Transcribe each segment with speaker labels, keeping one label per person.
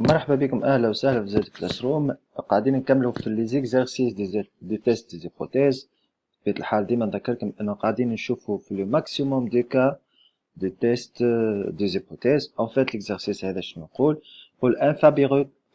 Speaker 1: مرحبا بكم اهلا وسهلا في زاد كلاس روم. قاعدين نكملوا في لي زيكزارسيس دي تيست دي زيبوتيز. في الحال ديما نذكركم انه قاعدين نشوفوا في لو ماكسيموم دي كا دي تيست دي زيبوتيز. ان فيت ليكزارسيس هذا شنو يقول ان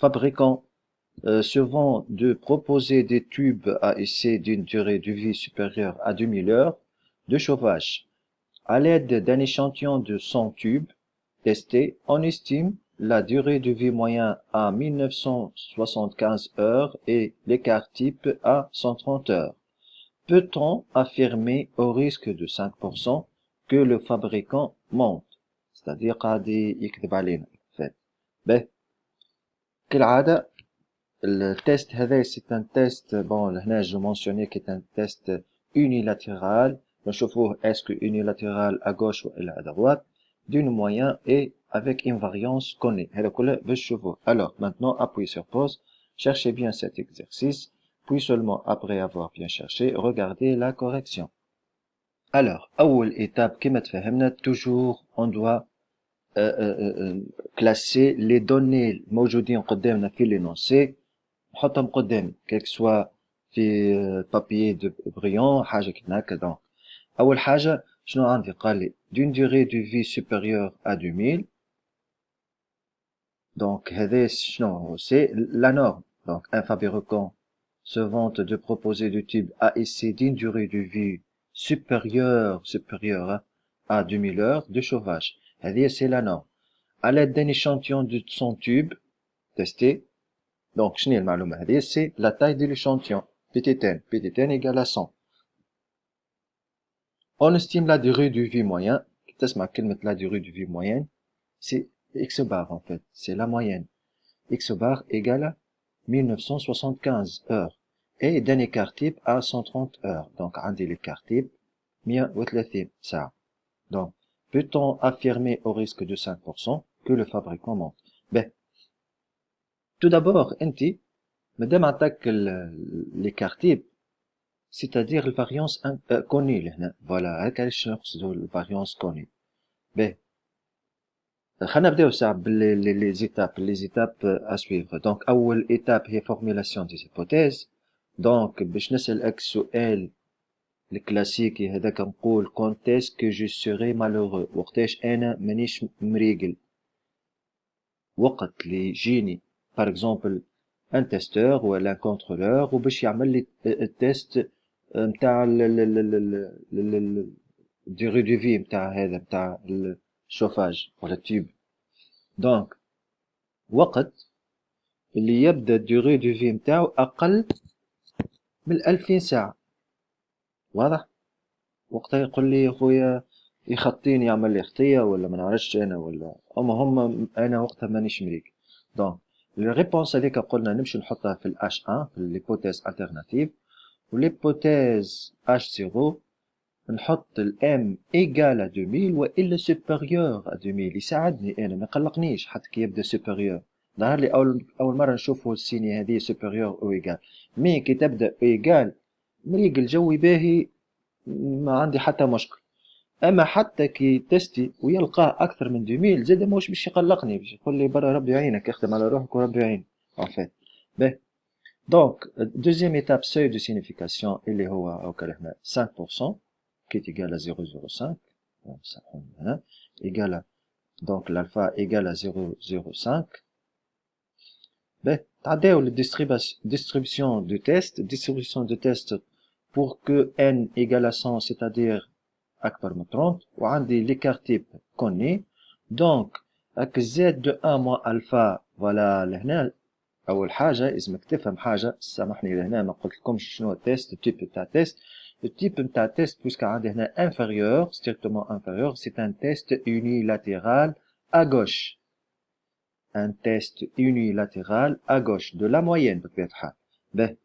Speaker 1: fabricant se vend de proposer des tubes à essai d'une durée de vie supérieure à 2000 heures de chauffage. À l'aide d'un échantillon de 100 tubes testés, on estime la durée de vie moyenne à 1975 heures et l'écart type à 130 heures. Peut-on affirmer au risque de 5% que le fabricant mente? C'est-à-dire قاعد يكذب علينا en fait. باهي كالعادة التيست هذا سي ان تيست بون هنا جو مونسيوني كي ان تيست unilatéral. نشوفوه اسكو unilatéral à gauche ولا à droite d'une moyenne et avec une variance connue. هذا كله باش نشوفوه. Alors maintenant appuyez sur pause, cherchez bien cet exercice, puis seulement après avoir bien cherché, regardez la correction. Alors أول étape كما تفهمنا toujours on doit classer les données موجودين قدامنا في l'énoncé. نحطهم قدامي كيك سوا في بابيي دو بريون حاجه كيما هكا. دونك اول حاجه شنو عندي؟ قال لي d'une durée de vie supérieure à 2000. دونك هذا شنو هو؟ سي لا نورم. دونك un fabricant se vante de proposer du type à essai d'une durée de vie supérieure à 2000 heures de chauffage. هذه c'est la norme. À l'aide d'un échantillon de 100 tubes testés. Donc, شنو هي المعلومة هذه؟ c'est la taille de l'échantillon. Pt10 égale à 100. On estime la durée de vie moyenne. تسمع كلمة la durée de vie moyenne, c'est x bar en fait, c'est la moyenne. X bar égale à 1975 heures. Et d'un écart type à 130 heures. Donc, عندي l'écart type 130 ساعة. Donc, peut-on affirmer au risque de 5% que le fabricant mente? Ben, tout d'abord, انتي مادام عطاك l'écart type, c'est-à-dire la variance connue هنا. Voilà, هكا علاش نقصدو الفاريونس كوني. باهي خلينا نبداو ساعة باللي زيتاب à suivre. Donc أول étape هي formulation des hypothèses. Donc باش نسألك سؤال الكلاسيكي هذاك نقول quand est-ce que je serai malheureux؟ وقتاش أنا مانيش مريقل؟ وقت اللي يجيني par exemple un testeur ولا un contrôleur وباش يعمل لي التيست نتاع durée de vie نتاع هذا نتاع الشوفاج ولا التيوب. دونك وقت اللي يبدا durée de vie نتاعو اقل من 2000 ساعة. واضح؟ وقتها يقول لي خويا يخطيني يعمل لي خطية ولا ما نعرفش انا ولا هم انا وقتها مانيش مريق. دونك الريبونس هذيك قلنا نمشي نحطها في الاش 1 في l'hypothèse alternative والhypothèse H0 نحط الام ايجال à 2000 والا supérieur à 2000 يساعدني انا ما يقلقنيش حتى كي يبدا supérieur. ظهر لي اول مره نشوفوا السيني هذه supérieur او ايجال. مي كي تبدا ايجال مريق الجوي باهي ما عندي حتى مشكل. اما حتى كي تستي ويلقاه اكثر من 2000 زاد ماهوش باش يقلقني، باش يقول لي برا ربي يعينك اخدم على روحك وربي يعينك en fait. باهي دونك deuxième étape seuil de signification اللي هو هاكا هنا 5% qui est égal à 0,05 égal à, donc l'alpha égale à 0,05. Ben, تعداو distribution de test pour que n égale à 100 c'est-à-dire أكبر من 30 وعندي l'écart type connu. donc هاك z de 1 moins alpha voilà لهنا. أول حاجة لازمك تفهم حاجة، سامحني لهنا ما قلت لكمش شنو التيست التيب نتاع التيست. Le type نتاع التيست puisque عندي هنا inférieur strictement inférieur c'est un test unilatéral à gauche. Un test unilatéral à gauche de la moyenne بطبيعة الحال. به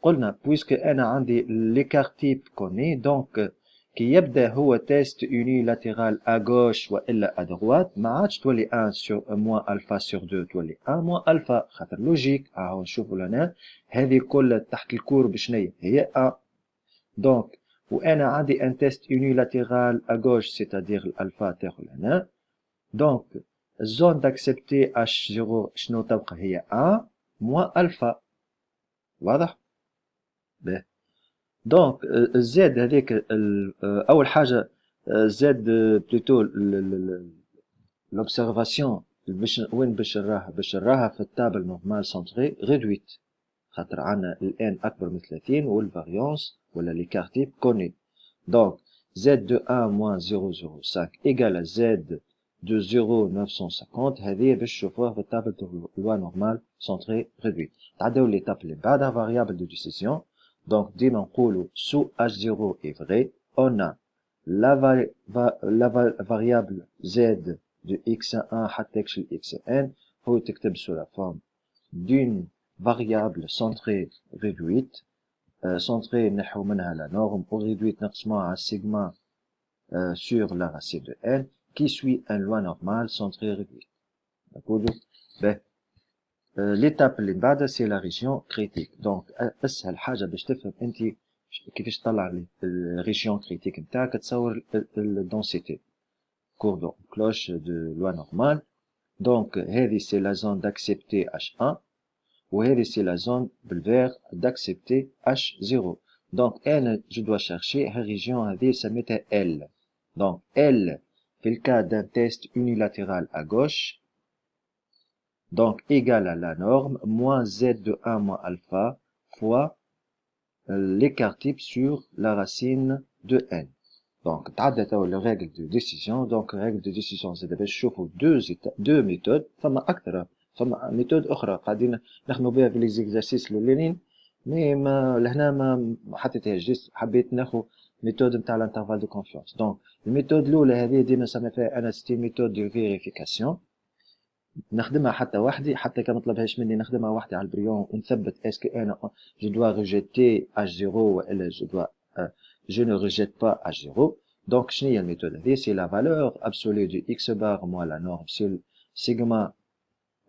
Speaker 1: قلنا puisque أنا عندي l'écart type connu donc كي يبدا هو تيست unilatéral à gauche والا à droite ما عادش تولي 1 sur moins alpha sur 2 تولي 1 moins alpha خاطر لوجيك. هاو نشوفوا لنا هذه كلها تحت الكورب شنية هي 1. donc وانا عندي un test unilatéral à gauche c'est-à-dire الالفا تاخذ هنا. donc الزون d'accepter H0 شنو تبقى هي 1 moins alpha. واضح؟ باهي. دونك الزاد هذيك أول حاجة زاد بلوتو l'observation وين باش نراها؟ باش نراها في التابل نورمال سونتري ريدويت، خاطر عندنا الان أكبر من 30 والفاريونس ولا ليكار تيب كوني. دونك زاد دو 1 موان 0,05 إيكال زاد دو 0,950. هذه باش نشوفوها في التابل دو لوا نورمال سونتري ريدويت. تعداو ليتاب اللي بعدها فاريابل دو ديسيزيون. دونك ديما نقولو سو H0 est vrai, on a la variable Z de x1 حتى ل xn هو تكتب sous la forme d'une variable centrée réduite. Centrée نحو منها la norme ou réduite نقسموها على sigma sur la racine de n qui suit un loi normale centrée réduite. نقولو باهي. l'étape اللي بعدها c'est la région critique. donc اسهل حاجة باش تفهم انت كيفاش تطلع الريجيون كريتيك نتاعك تصور الدنسيتي courbe cloche de loi normale. Donc, c'est la zone d'accepter H1 ou c'est la zone بالvert d'accepter H0. Donc, je dois chercher la région ça mettait L. Donc, L fait le cas d'un test unilatéral à gauche. Donc, égal à la norme moins Z de 1 moins alpha fois l'écart type sur la racine de n. Donc, تعدى توا la règle de décision. Donc, règle de décision c'est باش نشوفوا deux méthodes. فما أكثر، فما méthode أخرى قاعدين نخدموا بها في les exercices الأولانيين، مي ما لهنا ما حطيتهاش، جست حبيت ناخذ méthode نتاع l'intervalle de confiance. Donc, الميثود الأولى هذه ديما نسمي فيها أنا ستي méthode de vérification. نخدمها حتى وحدي، حتى كان مطلبهاش مني نخدمها وحدي على البريون ونثبت اسكو انا جو دوا ريجيتي H0 والا جو دوا je ne rejette pas H0. Donc, شنو هي الميثود هذه؟ سي لا فالور ابسولي دو اكس بار موان لا نورم سور سيغما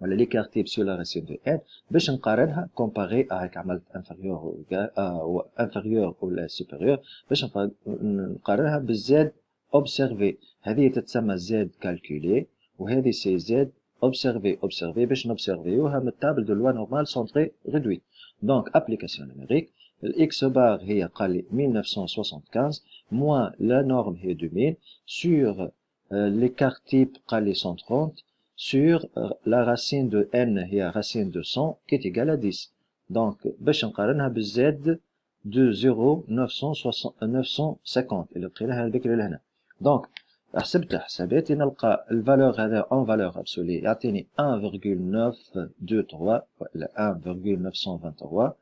Speaker 1: ولا ليكار تيب سور لا راسين دو ان باش نقارنها كومباري هاك عملت انفيريور او انفيريور ولا سوبيريور باش نقارنها بالزاد اوبسيرفي. هذه تتسمى زاد كالكولي وهذه سي زاد observer باش نوبسيرفيوها من التابل دو لوا نورمال سونتري ريدويت. دونك ابليكاسيون نيميريك الاكس بار هي قال لي 1975 موان لا نورم هي 2000 سور l'écart type قال لي 130 sur la racine de n هي racine de 100 qui est égale à 10. دونك باش نقارنها بالزاد دو 0,950 اللي بقيناها هذيك لهنا. دونك حسبت حساباتي نلقى الفالور هذا اون فالور ابسولي يعطيني 1,923 ولا 1,923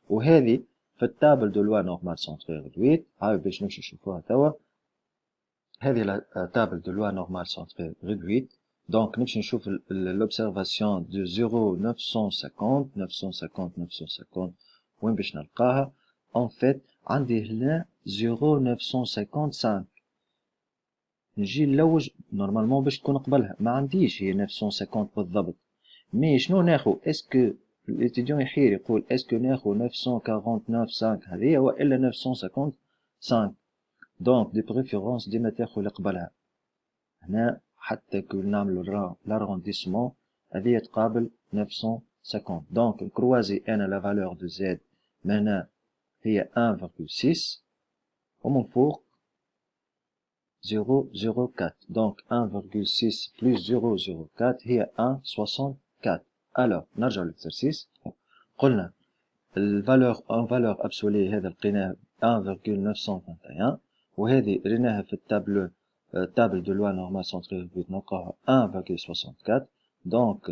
Speaker 1: وهذه في التابل دو لوا نورمال سونتري ريدويت. هاي باش نمشي نشوفوها توا. هذه لا تابل دو لوا نورمال سونتري ريدويت. دونك نمشي نشوف لوبسيرفاسيون دو 0,950 وين باش نلقاها؟ ان فيت عندي هنا 0,955 نجي نلوج نورمالمون باش تكون قبلها، ما عنديش هي 950 بالضبط. مي شنو ناخو؟ اسكو الاتيديون يحير يقول اسكو ناخو 949.5 هذه والا 955؟ دونك دي بريفيرونس ديما تاخو اللي قبلها. هنا حتى كو نعملو لارونديسمون هذه تقابل 950. دونك نكروازي انا لا فالور دو زد مهنا هي 1,6 ومن فوق 0,04. Donc 1,6 plus 0,04 هي 1,64. Alors نرجع للإكسرسيس. قلنا الفالور ان فالور ابسولي هذا لقيناه 1,921 وهذه ريناها في التابلو تابل دو لوا نورمال سونتري ريدويت نلقاها 1,64. Donc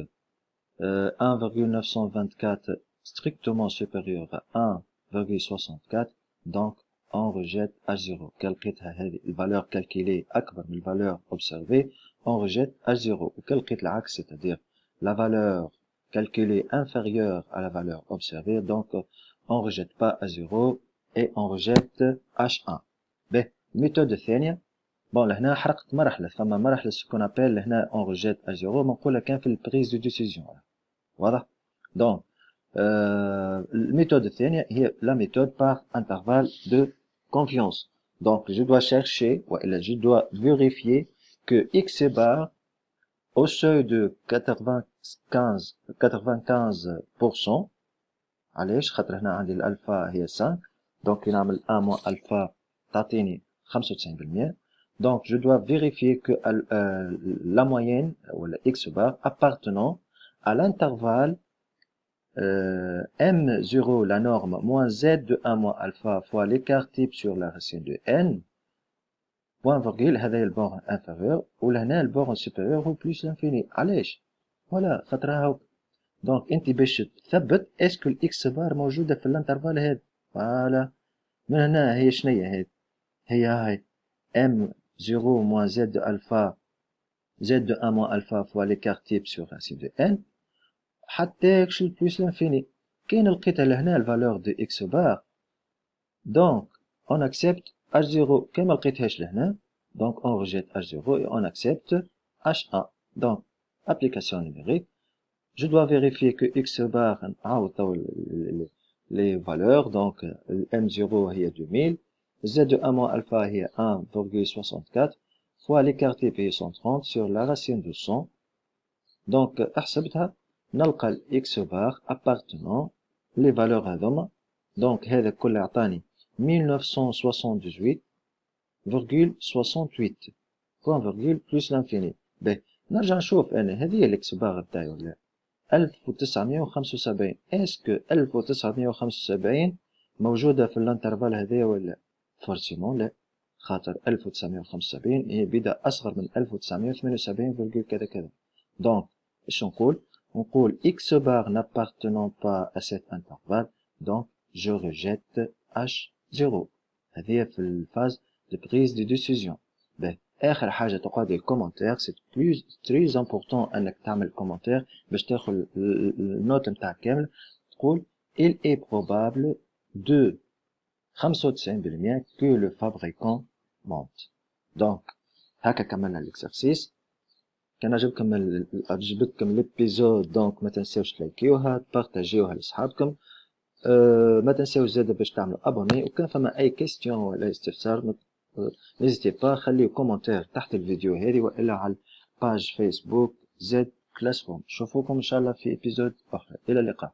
Speaker 1: 1,924 strictement supérieur à 1,64. Donc on rejette H0. كل لقيتها هذه الفالور كالكيلي أكبر من الفالور observée on rejette H0. وكل لقيت العكس c'est-à-dire la valeur calculée inférieure à la valeur observée donc on rejette pas H0 et on rejette H1. باهي الميثود الثانية بون لهنا حرقت مرحلة، ثم مرحلة سكون أبيل لهنا on rejette H0 منقولها كان في البريز دو ديسيزيون. واضح؟ دونك الميثود الثانية هي la méthode par intervalle de confiance. Donc je dois chercher ou je dois vérifier que x bar au seuil de 95%. علاش؟ خاطر هنا عندي الألفا هي 5. Donc, كي نعمل 1 moins alpha تعطيني 95%. Donc, je dois vérifier que la moyenne, ou la x bar, appartenant à l'intervalle M0, la norme, moins z de 1 moins alpha fois l'écart type sur la racine de n, point virgule, هذا هي البورن inférieur, ولهنا البورن supérieur هو plus l'infini. علاش؟ voilà، خاطر هاو. دونك انت باش تثبت اسكو الاكس بار موجودة في الانترفال هذا. فوالا، من هنا هي شنية هذه؟ هي هاي m 0 moins z de alpha, z de 1 moins alpha fois l'écart type sur racine de n حتى كش plus l'infini. كاين لقيتها لهنا الفالور دو اكس بار، دونك on accepte h0 كما لقيتهاش لهنا، donc on rejette h0 et on accepte h1. donc application numérique, je dois vérifier que x bar les valeurs. donc m0 هي 2000, z de 1 moins alpha هي 1,64 fois l'écart type هي 130 sur la racine de 100. donc احسبتها نلقى الاكس بار appartenant les valeurs هذوما. donc هذا كله عطاني 1978,68 point virgule plus l'infini. باهي نرجع نشوف انا هذه هي الاكس بار بتاعي ولا 1975. اسكو 1975 موجودة في الانترفال هذايا ولا؟ فورسيمون لا، خاطر 1975 هي بدأ أصغر من 1978 كذا كذا. دونك اش نقول؟ نقول x bar n'appartenant pas à cet intervalle, donc je rejette h0. هذه في الفاز de prise de décision. باهي آخر حاجة تقعد الكومنتير، c'est plus très important أنك تعمل كومنتير باش تاخذ النوت نتاعك كامل. تقول il est probable de 95% que le fabricant mente. donc هكا كملنا الاكسرسيس. كان عجبتكم الابيزود دونك ما تنساوش تلايكيوها، تبارطاجيوها لاصحابكم. ما تنساوش زاده باش تعملوا ابوني، وكان فما اي كيستيون ولا استفسار نيزيتي با خليو كومنتير تحت الفيديو هذه والا على الباج فيسبوك زد كلاس روم. نشوفوكم ان شاء الله في ابيزود اخر. الى اللقاء.